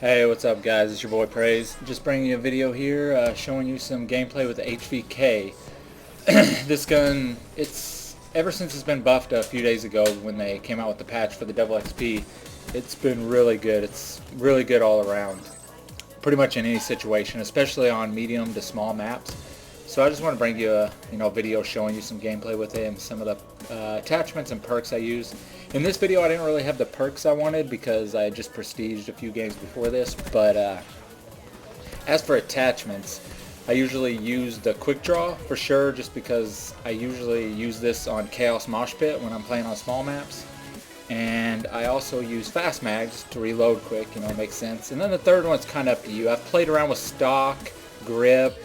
Hey, what's up guys? It's your boy Praise. Just bringing you a video here showing you some gameplay with the HVK. This gun, it's ever since it's been buffed a few days ago when they came out with the patch for the double XP, it's been really good. It's really good all around. Pretty much in any situation, especially on medium to small maps. So I just want to bring you a video showing you some gameplay with it and some of the attachments and perks I use. In this video I didn't really have the perks I wanted because I had just prestiged a few games before this, but as for attachments, I usually use the quick draw for sure, just because I usually use this on Chaos Moshpit when I'm playing on small maps. And I also use fast mags to reload quick, it makes sense. And then the third one's kind of up to you. I've played around with stock, grip.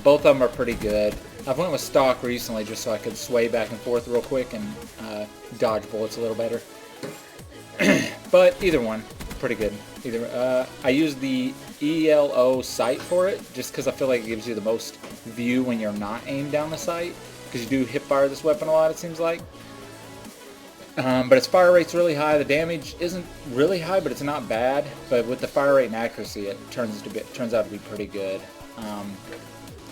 Both of them are pretty good. I've went with stock recently just so I could sway back and forth real quick and dodge bullets a little better. But either one, pretty good. I use the ELO sight for it just because I feel like it gives you the most view when you're not aimed down the sight, because you do hip fire this weapon a lot, it seems like. But its fire rate's really high. The damage isn't really high, but it's not bad. But with the fire rate and accuracy, it turns out to be pretty good.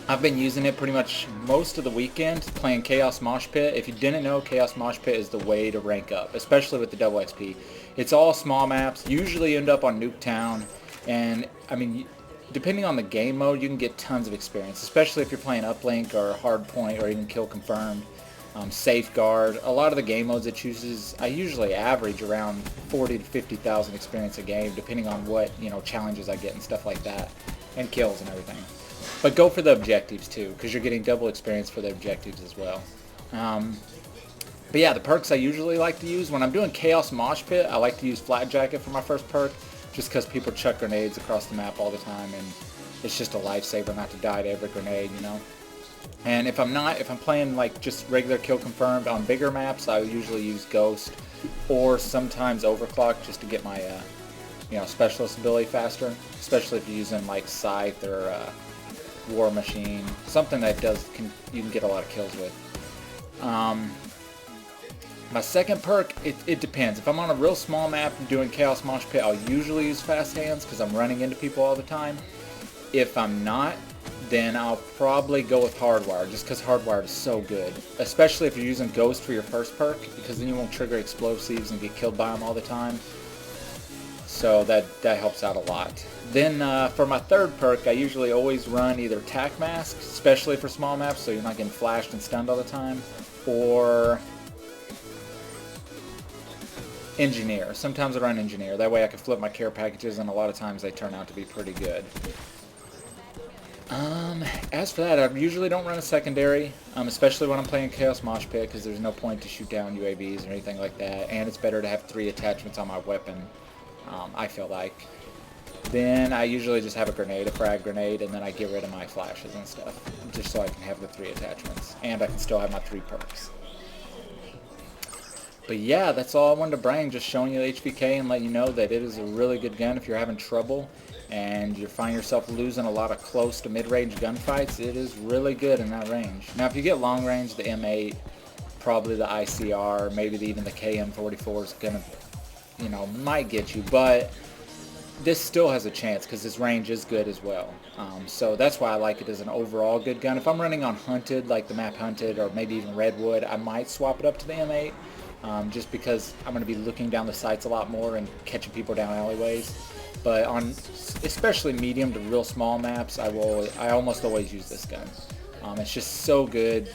I've been using it pretty much most of the weekend playing Chaos Moshpit. If you didn't know, Chaos Moshpit is the way to rank up, especially with the double XP. It's all small maps, usually end up on Nuketown, and I mean, depending on the game mode, you can get tons of experience, especially if you're playing Uplink or Hardpoint or even Kill Confirmed. Safeguard, a lot of the game modes it chooses, I usually average around 40 to 50,000 experience a game, depending on what challenges I get and stuff like that, and kills and everything. But go for the objectives too, because you're getting double experience for the objectives as well. But yeah, the perks I usually like to use when I'm doing Chaos Moshpit, I like to use Flat Jacket for my first perk, just because people chuck grenades across the map all the time, and it's just a lifesaver not to die to every grenade, And if I'm playing like just regular Kill Confirmed on bigger maps, I usually use Ghost or sometimes Overclock just to get my specialist ability faster, especially if you're using like Scythe or War Machine, something that you can get a lot of kills with. My second perk, it depends. If I'm on a real small map and doing Chaos Moshpit, I'll usually use Fast Hands because I'm running into people all the time. If I'm not, then I'll probably go with Hardwire, just because Hardwire is so good. Especially if you're using Ghost for your first perk, because then you won't trigger explosives and get killed by them all the time. So that helps out a lot. Then for my third perk, I usually always run either Tac Mask, especially for small maps, so you're not getting flashed and stunned all the time, or Engineer. Sometimes I run Engineer. That way I can flip my care packages, and a lot of times they turn out to be pretty good. As for that, I usually don't run a secondary, especially when I'm playing Chaos Moshpit, because there's no point to shoot down UAVs or anything like that, and it's better to have 3 attachments on my weapon, I feel like. Then I usually just have a frag grenade, and then I get rid of my flashes and stuff, just so I can have the 3 attachments, and I can still have my 3 perks. But yeah, that's all I wanted to bring, just showing you the HVK and letting you know that it is a really good gun if you're having trouble and you find yourself losing a lot of close to mid-range gunfights. It is really good in that range. Now if you get long range, the M8, probably the ICR, maybe even the KM44 is gonna, might get you, but this still has a chance because this range is good as well. So that's why I like it as an overall good gun. If I'm running on Hunted, like the map Hunted, or maybe even Redwood, I might swap it up to the M8, just because I'm going to be looking down the sights a lot more and catching people down alleyways. But on especially medium to real small maps, I almost always use this gun. It's just so good,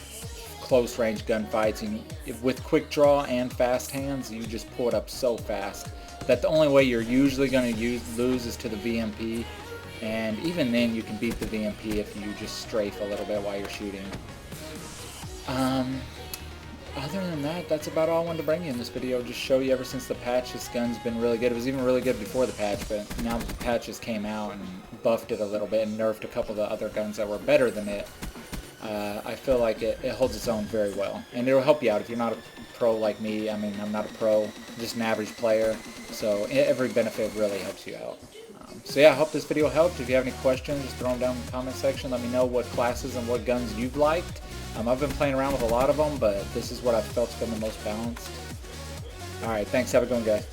close range gunfights, and with quick draw and fast hands, you just pull it up so fast that the only way you're usually going to lose is to the VMP, and even then you can beat the VMP if you just strafe a little bit while you're shooting. Other than that, that's about all I wanted to bring you in this video. Just show you ever since the patch, this gun's been really good. It was even really good before the patch, but now that the patches came out and buffed it a little bit and nerfed a couple of the other guns that were better than it, I feel like it holds its own very well. And it'll help you out if you're not a pro like me. I mean, I'm not a pro, just an average player, so every benefit really helps you out. So yeah, I hope this video helped. If you have any questions, just throw them down in the comment section. Let me know what classes and what guns you've liked. I've been playing around with a lot of them, but this is what I've felt's been the most balanced. Alright, thanks. Have a good one, guys.